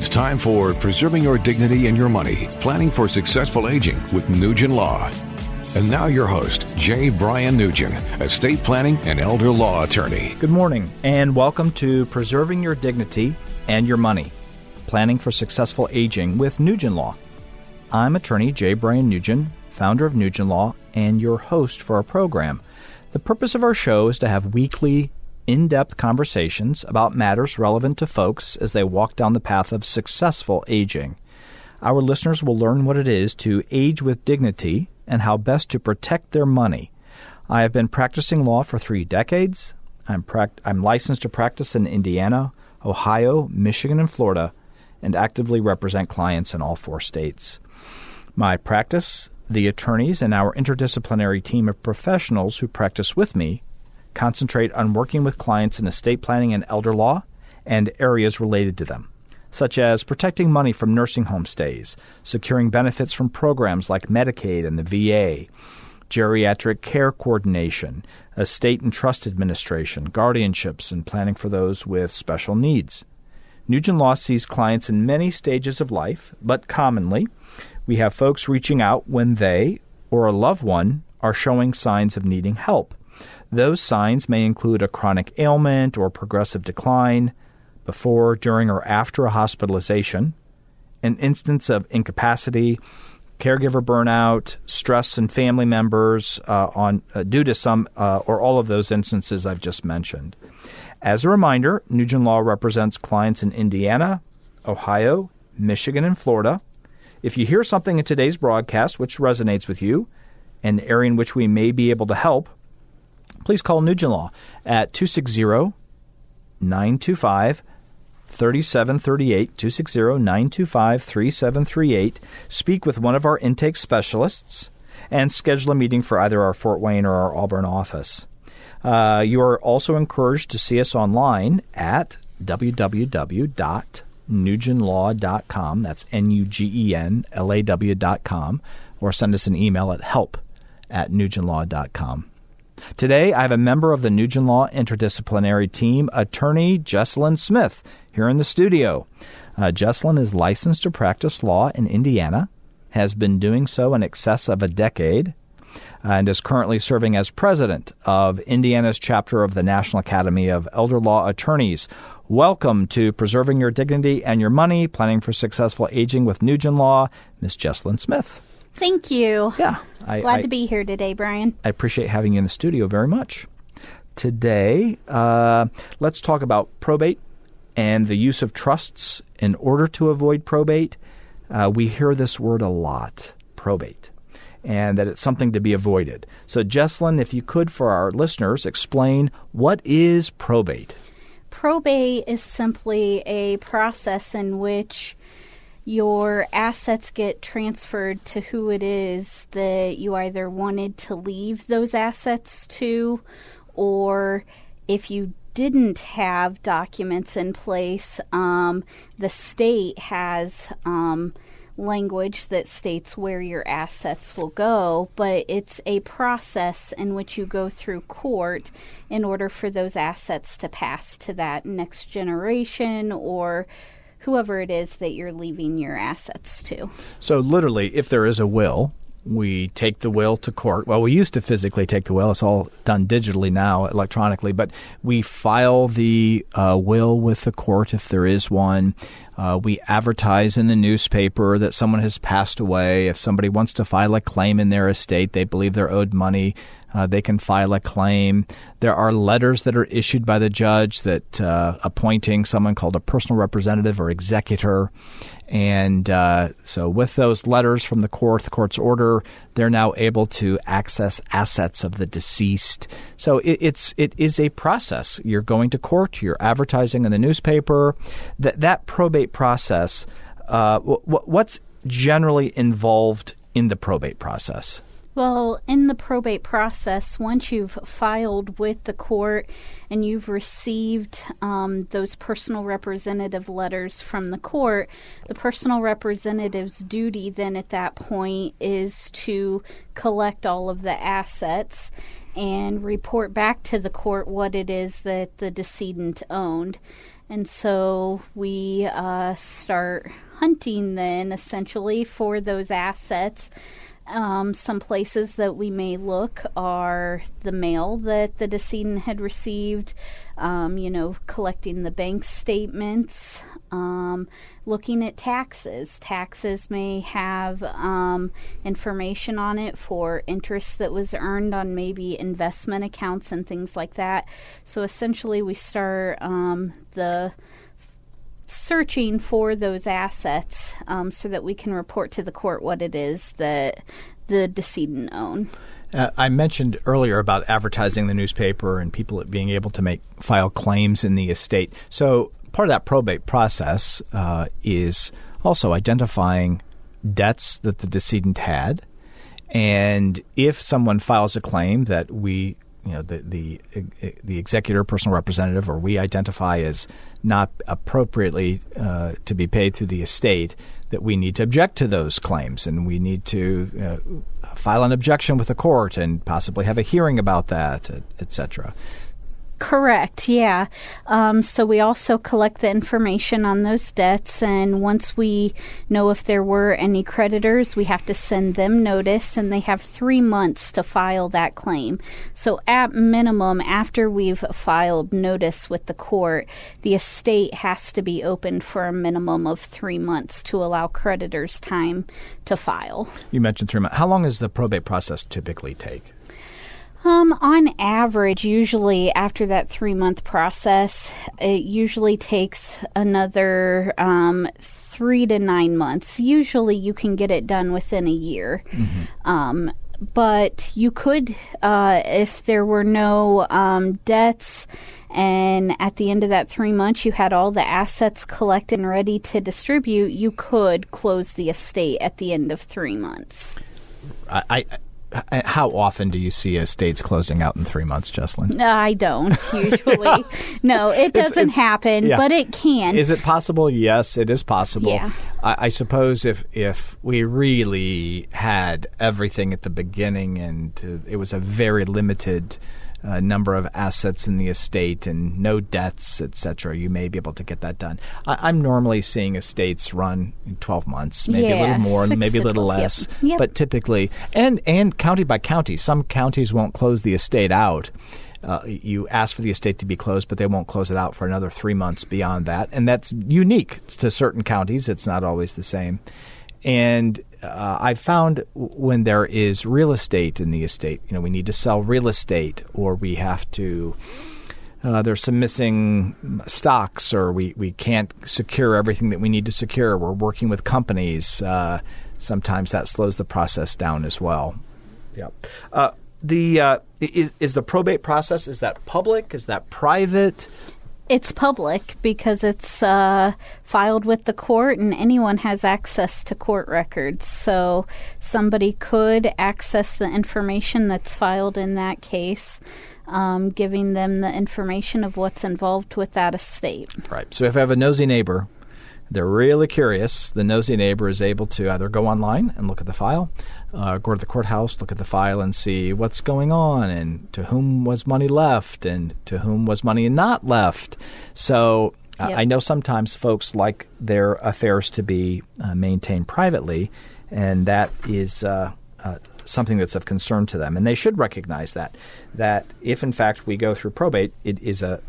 It's time for Preserving Your Dignity and Your Money, Planning for Successful Aging with Nugen Law. And now your host, Bryan Nugen, estate planning and elder law attorney. Good morning, and welcome to Preserving Your Dignity and Your Money, Planning for Successful Aging with Nugen Law. I'm attorney Bryan Nugen, founder of Nugen Law, and your host for our program. The purpose of our show is to have weekly, in-depth conversations about matters relevant to folks as they walk down the path of successful aging. Our listeners will learn what it is to age with dignity and how best to protect their money. I have been practicing law for 3 decades. I'm licensed to practice in Indiana, Ohio, Michigan, and Florida, and actively represent clients in all 4 states. My practice, the attorneys, and our interdisciplinary team of professionals who practice with me concentrate on working with clients in estate planning and elder law and areas related to them, such as protecting money from nursing home stays, securing benefits from programs like Medicaid and the VA, geriatric care coordination, estate and trust administration, guardianships, and planning for those with special needs. Nugen Law sees clients in many stages of life, but commonly, we have folks reaching out when they or a loved one are showing signs of needing help. Those signs may include a chronic ailment or progressive decline, before, during, or after a hospitalization, an instance of incapacity, caregiver burnout, stress in family members due to some or all of those instances I've just mentioned. As a reminder, Nugen Law represents clients in Indiana, Ohio, Michigan, and Florida. If you hear something in today's broadcast which resonates with you, an area in which we may be able to help, please call Nugen Law at 260-925-3738, 260-925-3738. Speak with one of our intake specialists and schedule a meeting for either our Fort Wayne or our Auburn office. You are also encouraged to see us online at www.nugenlaw.com. That's NUGENLAW.com, or send us an email at help@nugenlaw.com. Today, I have a member of the Nugen Law interdisciplinary team, attorney Jesslyn Smith, here in the studio. Jesslyn is licensed to practice law in Indiana, has been doing so in excess of a decade, and is currently serving as president of Indiana's chapter of the National Academy of Elder Law Attorneys. Welcome to Preserving Your Dignity and Your Money, Planning for Successful Aging with Nugen Law, Ms. Jesslyn Smith. Thank you. Yeah. Glad to be here today, Bryan. I appreciate having you in the studio very much. Today, let's talk about probate and the use of trusts in order to avoid probate. We hear this word a lot, probate, and that it's something to be avoided. So, Jesslyn, if you could, for our listeners, explain what is probate? Probate is simply a process in which your assets get transferred to who it is that you either wanted to leave those assets to, or if you didn't have documents in place, the state has language that states where your assets will go, but it's a process in which you go through court in order for those assets to pass to that next generation or whoever it is that you're leaving your assets to. So literally, if there is a will, we take the will to court. Well, we used to physically take the will. It's all done digitally now, electronically. But we file the will with the court if there is one. We advertise in the newspaper that someone has passed away. If somebody wants to file a claim in their estate, they believe they're owed money, they can file a claim. There are letters that are issued by the judge that appointing someone called a personal representative or executor. And so with those letters from the court's order, they're now able to access assets of the deceased. So it is a process. You're going to court, you're advertising in the newspaper. That probate process, what's generally involved in the probate process? Well, in the probate process, once you've filed with the court and you've received those personal representative letters from the court, the personal representative's duty then at that point is to collect all of the assets and report back to the court what it is that the decedent owned. And so we start hunting then, essentially, for those assets. Some places that we may look are the mail that the decedent had received, collecting the bank statements, looking at taxes. Taxes may have information on it for interest that was earned on maybe investment accounts and things like that. So essentially we start the searching for those assets so that we can report to the court what it is that the decedent owned. I mentioned earlier about advertising the newspaper and people being able to file claims in the estate. So part of that probate process is also identifying debts that the decedent had. And if someone files a claim that the executor, personal representative, or we identify as not appropriately to be paid through the estate, that we need to object to those claims, and we need to file an objection with the court and possibly have a hearing about that, et cetera. Correct, yeah. So we also collect the information on those debts, and once we know if there were any creditors, we have to send them notice, and they have 3 months to file that claim. So at minimum, after we've filed notice with the court, the estate has to be open for a minimum of 3 months to allow creditors time to file. You mentioned 3 months. How long does the probate process typically take? On average, usually after that 3-month process, it usually takes another 3 to 9 months. Usually you can get it done within a year. Mm-hmm. But you could, if there were no debts, and at the end of that 3 months you had all the assets collected and ready to distribute, you could close the estate at the end of 3 months. How often do you see estates closing out in 3 months, Jesslyn? No, I don't usually. No, it doesn't happen, yeah. But it can. Is it possible? Yes, it is possible. Yeah. I suppose if we really had everything at the beginning and it was a very limited number of assets in the estate and no debts, etc., you may be able to get that done. I'm normally seeing estates run in 12 months, maybe a little more, maybe a little less. Yep. But typically, and county by county, some counties won't close the estate out. You ask for the estate to be closed, but they won't close it out for another 3 months beyond that. And that's unique to certain counties. It's not always the same. And I've found when there is real estate in the estate, we need to sell real estate, or we have to, there's some missing stocks, or we can't secure everything that we need to secure. We're working with companies. Sometimes that slows the process down as well. Yeah. Is the probate process, is that public? Is that private? It's public because it's filed with the court, and anyone has access to court records. So somebody could access the information that's filed in that case, giving them the information of what's involved with that estate. Right. So if I have a nosy neighbor, they're really curious, the nosy neighbor is able to either go online and look at the file, go to the courthouse, look at the file and see what's going on and to whom was money left and to whom was money not left. So yep. I know sometimes folks like their affairs to be maintained privately, and that is something that's of concern to them. And they should recognize that if, in fact, we go through probate, it is a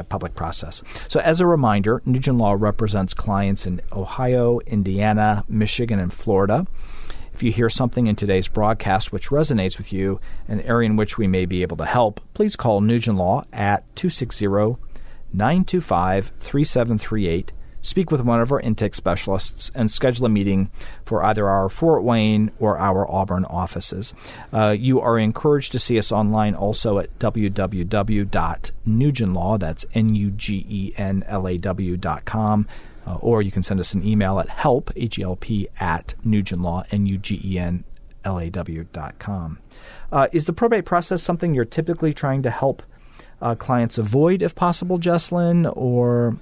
public process. So as a reminder, Nugen Law represents clients in Ohio, Indiana, Michigan, and Florida. If you hear something in today's broadcast which resonates with you, an area in which we may be able to help, please call Nugen Law at 260-925-3738. Speak with one of our intake specialists and schedule a meeting for either our Fort Wayne or our Auburn offices. You are encouraged to see us online also at www.nugenlaw, that's nugenlaw.com, or you can send us an email at help, H-E-L-P, at nugenlaw, nugenlaw.com. Is the probate process something you're typically trying to help clients avoid, if possible, Jesslyn, or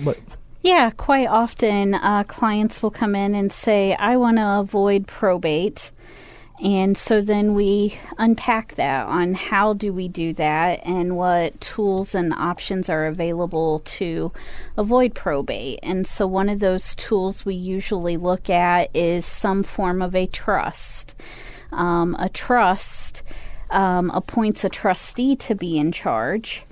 what? Yeah, quite often clients will come in and say, I want to avoid probate. And so then we unpack that on how do we do that and what tools and options are available to avoid probate. And so one of those tools we usually look at is some form of a trust. A trust appoints a trustee to be in charge.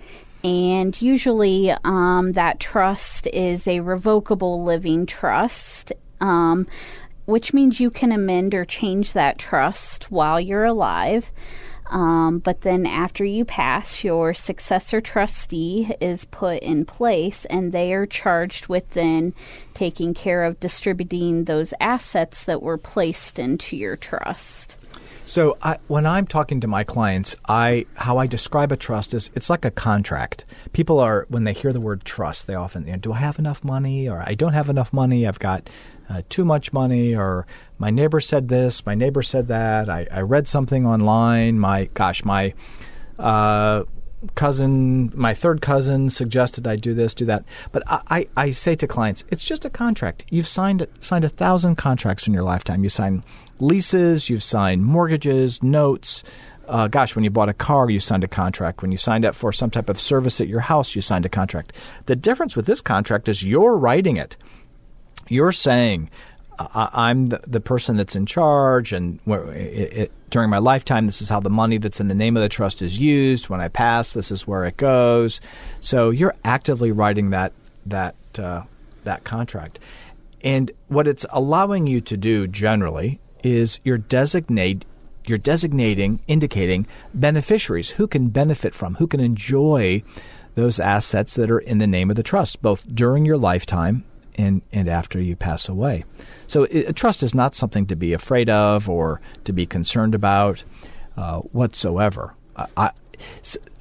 And usually that trust is a revocable living trust, which means you can amend or change that trust while you're alive. But then after you pass, your successor trustee is put in place, and they are charged with then taking care of distributing those assets that were placed into your trust. So when I'm talking to my clients, how I describe a trust is it's like a contract. People are, when they hear the word trust, they often, do I have enough money, or I don't have enough money, I've got too much money, or my neighbor said this, my neighbor said that, I read something online, my third cousin suggested I do this, do that. But I say to clients, it's just a contract. You've signed 1,000 contracts in your lifetime. You sign leases, you've signed mortgages, notes. When you bought a car, you signed a contract. When you signed up for some type of service at your house, you signed a contract. The difference with this contract is you're writing it. You're saying, I'm the person that's in charge, and during my lifetime, this is how the money that's in the name of the trust is used. When I pass, this is where it goes. So you're actively writing that contract. And what it's allowing you to do generally is you're indicating beneficiaries who can benefit from, who can enjoy those assets that are in the name of the trust, both during your lifetime and after you pass away. So a trust is not something to be afraid of or to be concerned about whatsoever.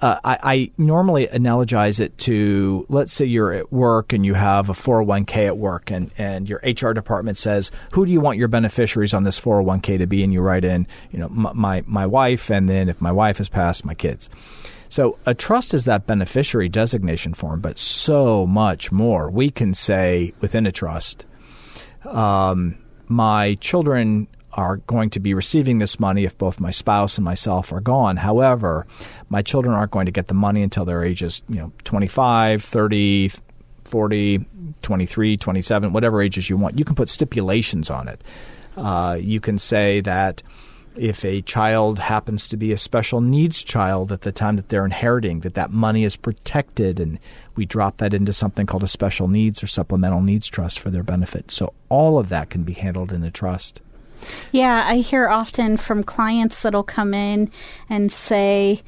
I normally analogize it to, let's say you're at work and you have a 401k at work, and your HR department says, who do you want your beneficiaries on this 401k to be? And you write in, my wife, and then if my wife has passed, my kids. So a trust is that beneficiary designation form, but so much more. We can say within a trust, my children are going to be receiving this money if both my spouse and myself are gone. However, my children aren't going to get the money until their ages, 25, 30, 40, 23, 27, whatever ages you want. You can put stipulations on it. You can say that if a child happens to be a special needs child at the time that they're inheriting, that money is protected, and we drop that into something called a special needs or supplemental needs trust for their benefit. So all of that can be handled in a trust. Yeah, I hear often from clients that'll come in and say,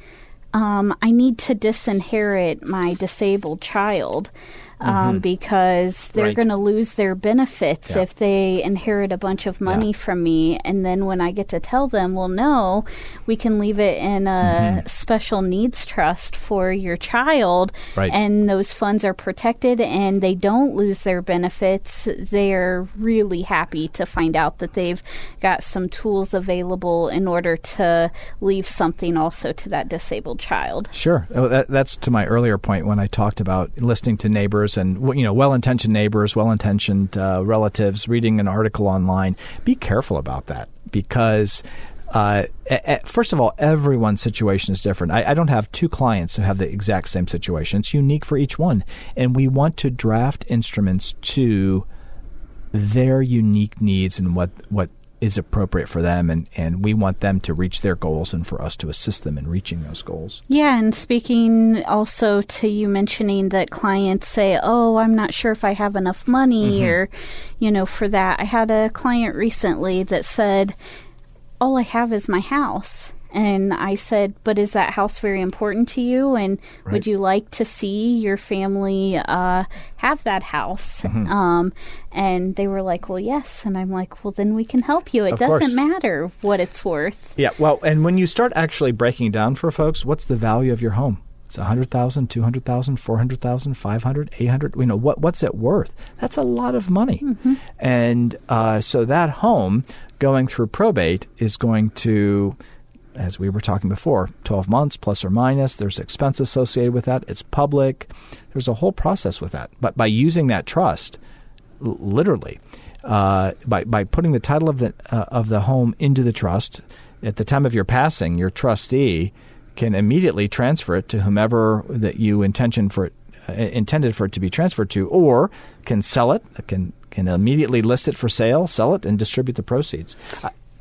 I need to disinherit my disabled child because they're going to lose their benefits if they inherit a bunch of money from me. And then when I get to tell them, well, no, we can leave it in a special needs trust for your child, and those funds are protected and they don't lose their benefits, they're really happy to find out that they've got some tools available in order to leave something also to that disabled child. Sure. That's to my earlier point when I talked about listening to neighbors and, well-intentioned neighbors, well-intentioned relatives, reading an article online. Be careful about that because, first of all, everyone's situation is different. I don't have two clients who have the exact same situation. It's unique for each one. And we want to draft instruments to their unique needs and what is appropriate for them, and we want them to reach their goals and for us to assist them in reaching those goals. Yeah, and speaking also to you mentioning that clients say, oh, I'm not sure if I have enough money or, for that. I had a client recently that said, all I have is my house. And I said, but is that house very important to you? And would you like to see your family have that house? And they were like, well, yes. And I'm like, well, then we can help you. It doesn't matter what it's worth. Yeah, well, and when you start actually breaking down for folks, what's the value of your home? It's $100,000, $200,000, $400,000, $500,000, $800,000. What's it worth? That's a lot of money. And so that home going through probate is going to, as we were talking before, 12 months plus or minus. There's expense associated with that. It's public. There's a whole process with that. But by using that trust, literally, by putting the title of the home into the trust, at the time of your passing, your trustee can immediately transfer it to whomever that you intended for it to be transferred to, or can sell it, can immediately list it for sale, sell it, and distribute the proceeds.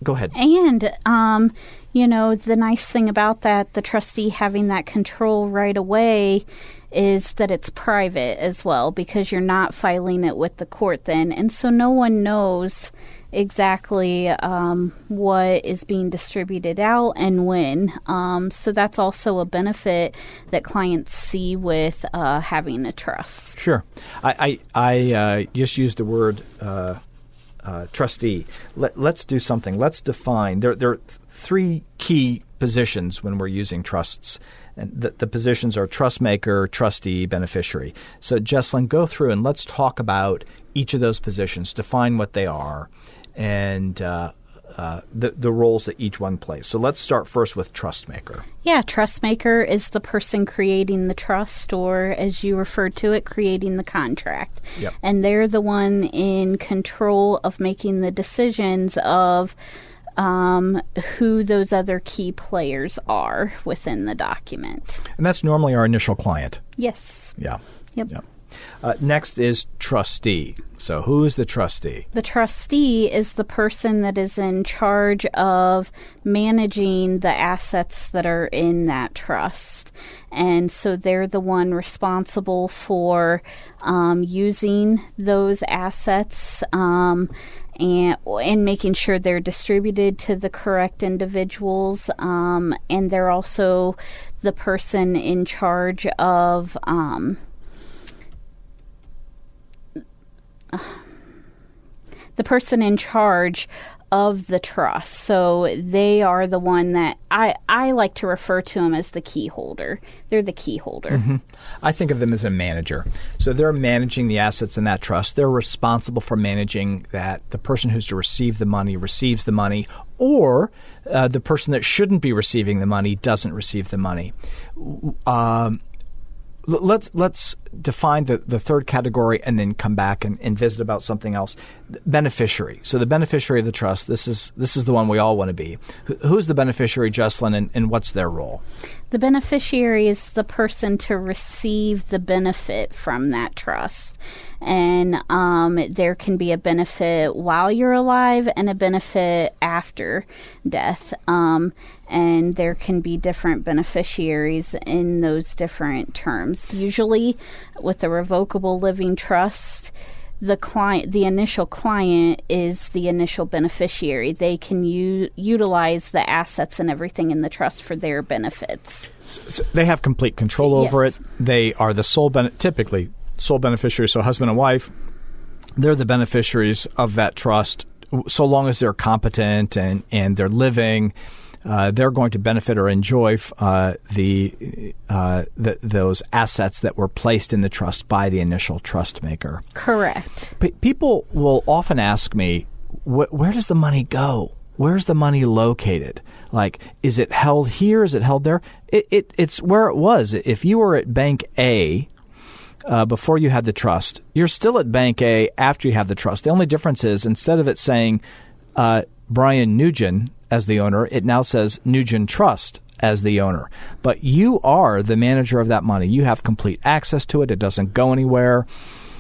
Go ahead. And, the nice thing about that, the trustee having that control right away, is that it's private as well, because you're not filing it with the court then. And so no one knows exactly what is being distributed out and when. So that's also a benefit that clients see with having a trust. Sure. I just used the word trustee. Let's do something. Let's define. There are three key positions when we're using trusts. And the positions are trust maker, trustee, beneficiary. So, Jesslyn, go through and let's talk about each of those positions, define what they are, and the roles that each one plays. So let's start first with trust maker. Yeah, trust maker is the person creating the trust, or as you referred to it, creating the contract. Yep. And they're the one in control of making the decisions of who those other key players are within the document. And that's normally our initial client. Yes. Yeah. Yep. Next is trustee. So who is the trustee? The trustee is the person that is in charge of managing the assets that are in that trust. And so they're the one responsible for using those assets and making sure they're distributed to the correct individuals. And they're also the person in charge of the trust. So they are the one that I like to refer to them as the key holder. They're the key holder. Mm-hmm. I think of them as a manager. So they're managing the assets in that trust. They're responsible for managing that the person who's to receive the money receives the money, or the person that shouldn't be receiving the money doesn't receive the money. Let's define the third category and then come back and visit about something else. Beneficiary. So the beneficiary of the trust, this is the one we all want to be. Who's the beneficiary, Jesslyn, and what's their role? The beneficiary is the person to receive the benefit from that trust. And there can be a benefit while you're alive and a benefit after death. And there can be different beneficiaries in those different terms. Usually with a revocable living trust, the initial client is the initial beneficiary. They can utilize the assets and everything in the trust for their benefits. So they have complete control over it. They are the typically sole beneficiary, so husband and wife. They're the beneficiaries of that trust so long as they're competent and they're living. They're going to benefit or enjoy those assets that were placed in the trust by the initial trust maker. Correct. People will often ask me, where does the money go? Where's the money located? Like, is it held here? Is it held there? It's where it was. If you were at Bank A before you had the trust, you're still at Bank A after you have the trust. The only difference is instead of it saying Bryan Nugen as the owner, it now says Nugen Trust as the owner. But you are the manager of that money. You have complete access to it. It doesn't go anywhere.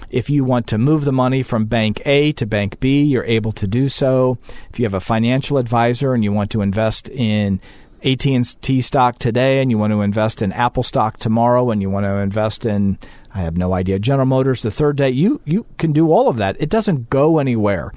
If you want to move the money from Bank A to Bank B, you're able to do so. If you have a financial advisor and you want to invest in AT&T stock today and you want to invest in Apple stock tomorrow and you want to invest in, I have no idea, General Motors the third day, you can do all of that. It doesn't go anywhere.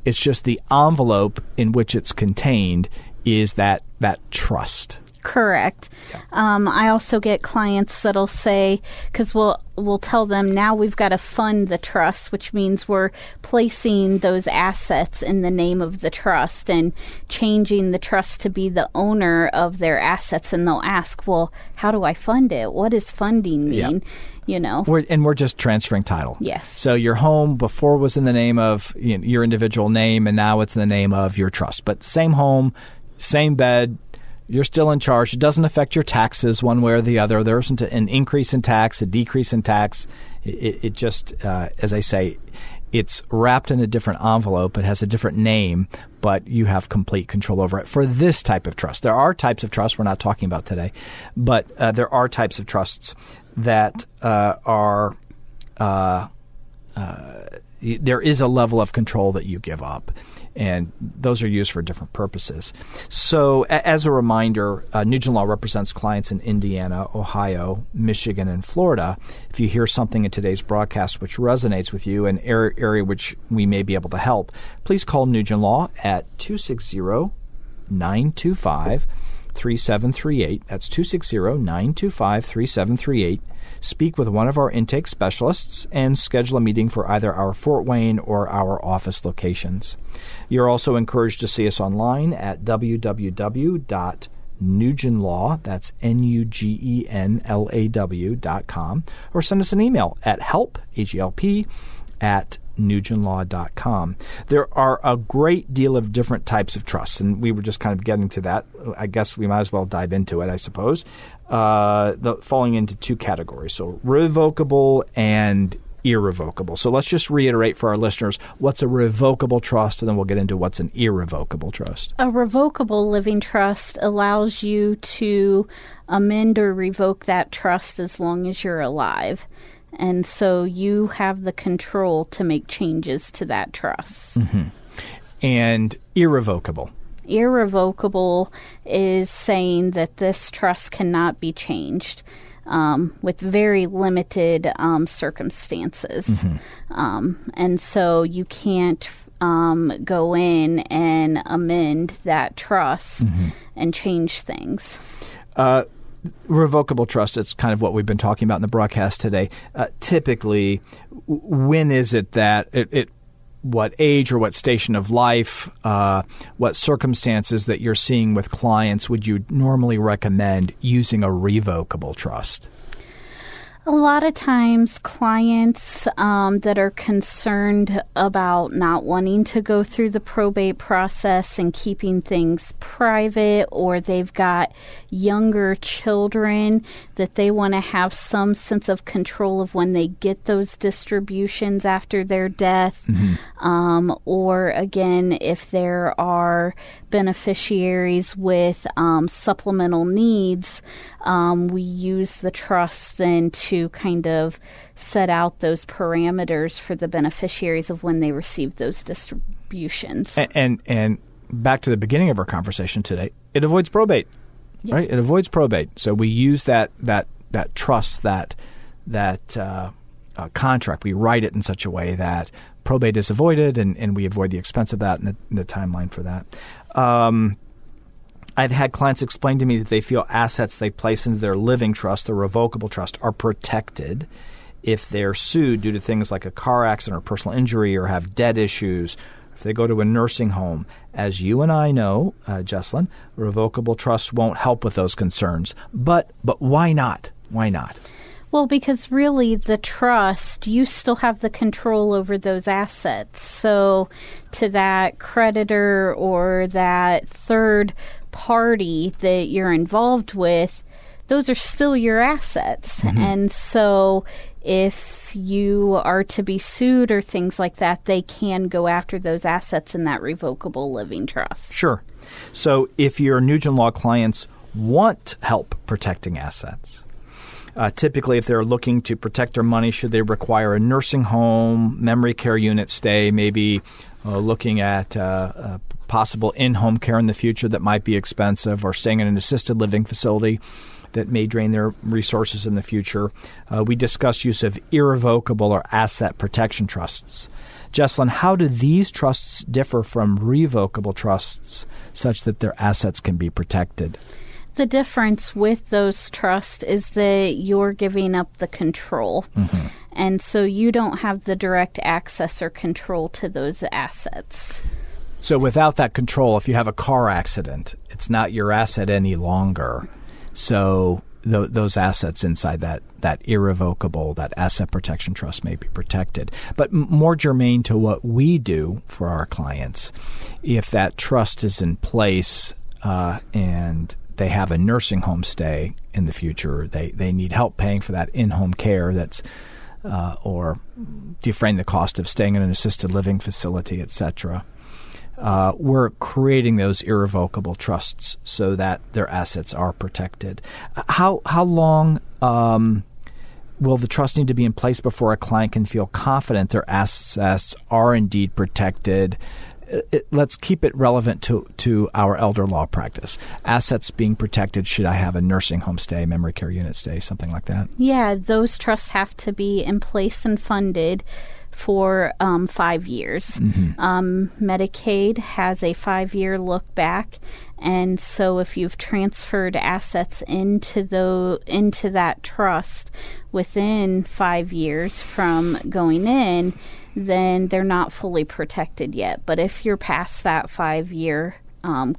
It's just the envelope in which it's contained is that trust. Correct. Yeah. I also get clients that'll say, because we'll tell them now we've got to fund the trust, which means we're placing those assets in the name of the trust and changing the trust to be the owner of their assets. And they'll ask, well, how do I fund it? What does funding mean? Yeah. We're just transferring title. Yes. So your home before was in the name of your individual name, and now it's in the name of your trust. But same home, same bed. You're still in charge. It doesn't affect your taxes one way or the other. There isn't an increase in tax, a decrease in tax. It just, as I say, It's wrapped in a different envelope. It has a different name, but you have complete control over it for this type of trust. There are types of trusts we're not talking about today, but there are types of trusts that there is a level of control that you give up, and those are used for different purposes. So as a reminder, Nugen Law represents clients in Indiana, Ohio, Michigan, and Florida. If you hear something in today's broadcast which resonates with you, an area which we may be able to help, please call Nugen Law at 260-925-3738. That's 260-925-3738. Speak with one of our intake specialists and schedule a meeting for either our Fort Wayne or our office locations. You're also encouraged to see us online at www.nugenlaw, that's NUGENLAW.com, or send us an email at help, H-E-L-P, at nugenlaw.com. There are a great deal of different types of trusts, and we were just kind of getting to that. I guess we might as well dive into it, I suppose. Falling into two categories, so revocable and irrevocable. So let's just reiterate for our listeners what's a revocable trust, and then we'll get into what's an irrevocable trust. A revocable living trust allows you to amend or revoke that trust as long as you're alive. And so you have the control to make changes to that trust. Mm-hmm. And irrevocable. Irrevocable is saying that this trust cannot be changed with very limited circumstances. Mm-hmm. And so you can't go in and amend that trust mm-hmm. and change things. Revocable trust, it's kind of what we've been talking about in the broadcast today. Typically, when is it that what age or what station of life, what circumstances that you're seeing with clients would you normally recommend using a revocable trust? A lot of times clients that are concerned about not wanting to go through the probate process and keeping things private, or they've got younger children that they want to have some sense of control of when they get those distributions after their death. Mm-hmm. Or again, if there are beneficiaries with supplemental needs, we use the trust then to kind of set out those parameters for the beneficiaries of when they receive those distributions. And back to the beginning of our conversation today, it avoids probate, yep. Right? It avoids probate. So we use that trust, that contract. We write it in such a way that probate is avoided, and we avoid the expense of that and the timeline for that. I've had clients explain to me that they feel assets they place into their living trust, the revocable trust, are protected if they're sued due to things like a car accident or personal injury, or have debt issues, if they go to a nursing home. As you and I know, Jesslyn, revocable trusts won't help with those concerns. But why not? Why not? Well, because really the trust, you still have the control over those assets. So to that creditor or that third party that you're involved with, those are still your assets. Mm-hmm. And so if you are to be sued or things like that, they can go after those assets in that revocable living trust. Sure. So if your Nugen Law clients want help protecting assets, typically if they're looking to protect their money, should they require a nursing home, memory care unit stay, maybe looking at possible in-home care in the future that might be expensive, or staying in an assisted living facility that may drain their resources in the future. We discuss use of irrevocable or asset protection trusts. Jesslyn, how do these trusts differ from revocable trusts such that their assets can be protected? The difference with those trusts is that you're giving up the control. Mm-hmm. And so you don't have the direct access or control to those assets. So without that control, if you have a car accident, it's not your asset any longer. So those assets inside that irrevocable, that asset protection trust may be protected. But more germane to what we do for our clients, if that trust is in place and they have a nursing home stay in the future, they need help paying for that in-home care that's or defraying the cost of staying in an assisted living facility, etc. We're creating those irrevocable trusts so that their assets are protected. How long will the trust need to be in place before a client can feel confident their assets are indeed protected? Let's keep it relevant to our elder law practice. Assets being protected, should I have a nursing home stay, memory care unit stay, something like that? Yeah, those trusts have to be in place and funded for 5 years. Medicaid has a 5-year look back, and so if you've transferred assets into that trust within 5 years from going in, then they're not fully protected yet. But if you're past that 5-year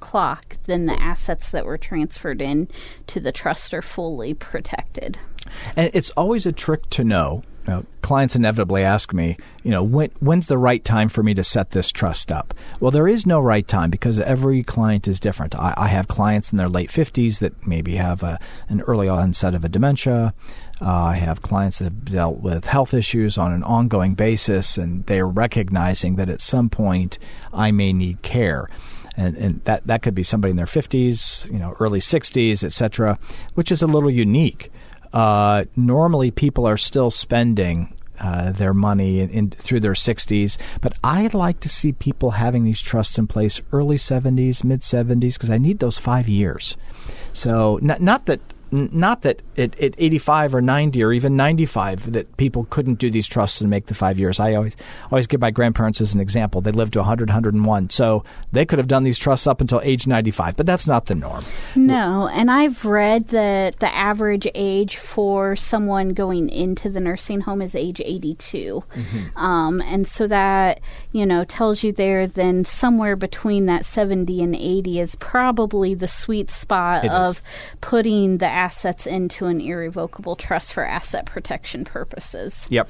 clock, then the assets that were transferred in to the trust are fully protected. And it's always a trick to know. Clients inevitably ask me, when's the right time for me to set this trust up? Well, there is no right time because every client is different. I have clients in their late 50s that maybe have an early onset of a dementia. I have clients that have dealt with health issues on an ongoing basis, and they're recognizing that at some point I may need care. And that could be somebody in their 50s, early 60s, et cetera, which is a little unique. Normally, people are still spending their money through their 60s, but I'd like to see people having these trusts in place early 70s, mid 70s, because I need those 5 years. So not that at 85 or 90 or even 95 that people couldn't do these trusts and make the 5 years. I always give my grandparents as an example. They lived to 100, 101. So they could have done these trusts up until age 95, but that's not the norm. No, and I've read that the average age for someone going into the nursing home is age 82. And so that, tells you there then somewhere between that 70 and 80 is probably the sweet spot of putting the assets into an irrevocable trust for asset protection purposes. Yep.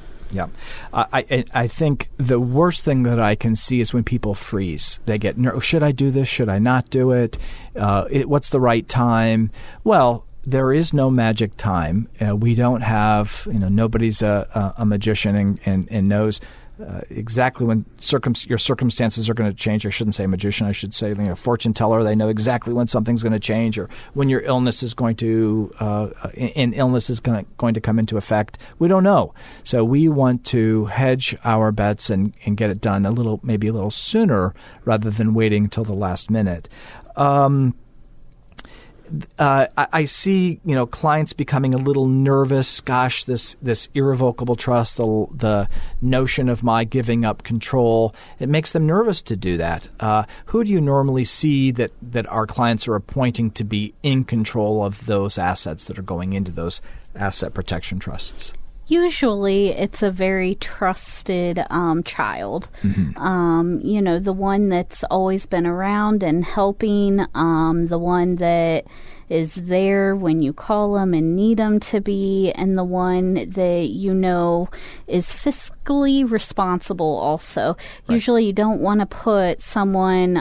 I think the worst thing that I can see is when people freeze. They get, should I do this? Should I not do it? What's the right time? Well, there is no magic time. We don't have, nobody's a magician and knows exactly when your circumstances are going to change. I shouldn't say magician. I should say fortune teller. They know exactly when something's going to change or when your illness is going to going to come into effect. We don't know. So we want to hedge our bets and get it done maybe a little sooner rather than waiting until the last minute. I see, clients becoming a little nervous. Gosh, this irrevocable trust, the notion of my giving up control, it makes them nervous to do that. Who do you normally see that our clients are appointing to be in control of those assets that are going into those asset protection trusts? Usually it's a very trusted child, the one that's always been around and helping, the one that is there when you call them and need them to be, and the one that is fiscally responsible also. Right. Usually you don't want to put someone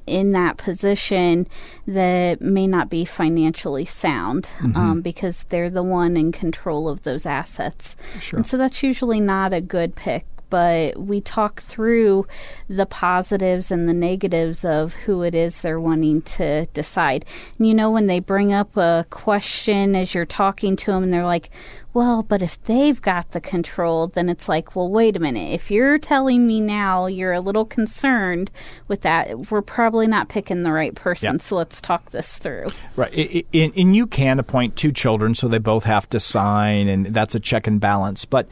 in that position that may not be financially sound because they're the one in control of those assets. Sure. And so that's usually not a good pick. But we talk through the positives and the negatives of who it is they're wanting to decide. And when they bring up a question as you're talking to them and they're like, well, but if they've got the control, then it's like, well, wait a minute. If you're telling me now you're a little concerned with that, we're probably not picking the right person. Yep. So let's talk this through. Right. And you can appoint 2 children, so they both have to sign, and that's a check and balance. But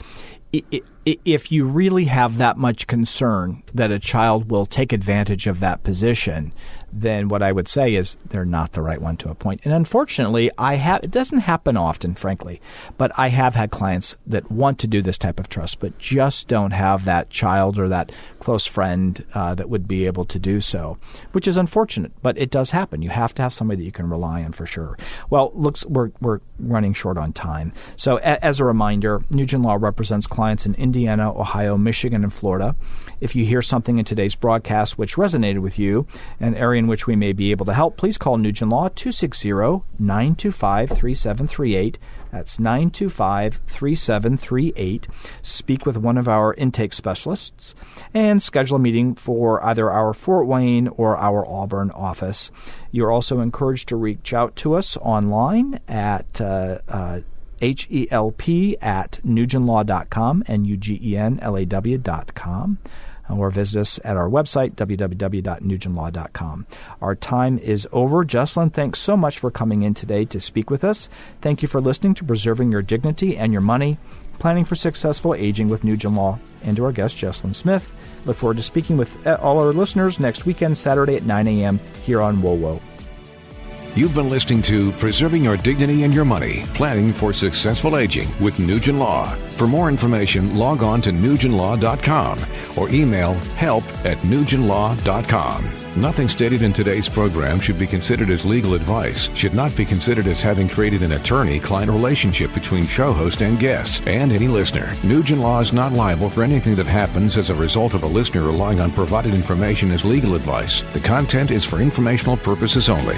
if you really have that much concern that a child will take advantage of that position, then what I would say is they're not the right one to appoint. And unfortunately, it doesn't happen often, frankly, but I have had clients that want to do this type of trust, but just don't have that child or that close friend that would be able to do so, which is unfortunate, but it does happen. You have to have somebody that you can rely on for sure. Well, we're running short on time. So as a reminder, Nugen Law represents clients in Indiana, Ohio, Michigan, and Florida. If you hear something in today's broadcast which resonated with you, an area in which we may be able to help, please call Nugen Law 260-925-3738. That's 925-3738. Speak with one of our intake specialists and schedule a meeting for either our Fort Wayne or our Auburn office. You're also encouraged to reach out to us online at HELP@NugenLaw.com, NUGENLAW.com. Or visit us at our website, www.nugenlaw.com. Our time is over. Jesslyn, thanks so much for coming in today to speak with us. Thank you for listening to Preserving Your Dignity and Your Money, Planning for Successful Aging with Nugen Law, and to our guest, Jesslyn Smith. Look forward to speaking with all our listeners next weekend, Saturday at 9 a.m. here on WOWO. You've been listening to Preserving Your Dignity and Your Money, Planning for Successful Aging with Nugen Law. For more information, log on to NugenLaw.com or email help@NugenLaw.com. Nothing stated in today's program should be considered as legal advice, should not be considered as having created an attorney-client relationship between show host and guests and any listener. Nugen Law is not liable for anything that happens as a result of a listener relying on provided information as legal advice. The content is for informational purposes only.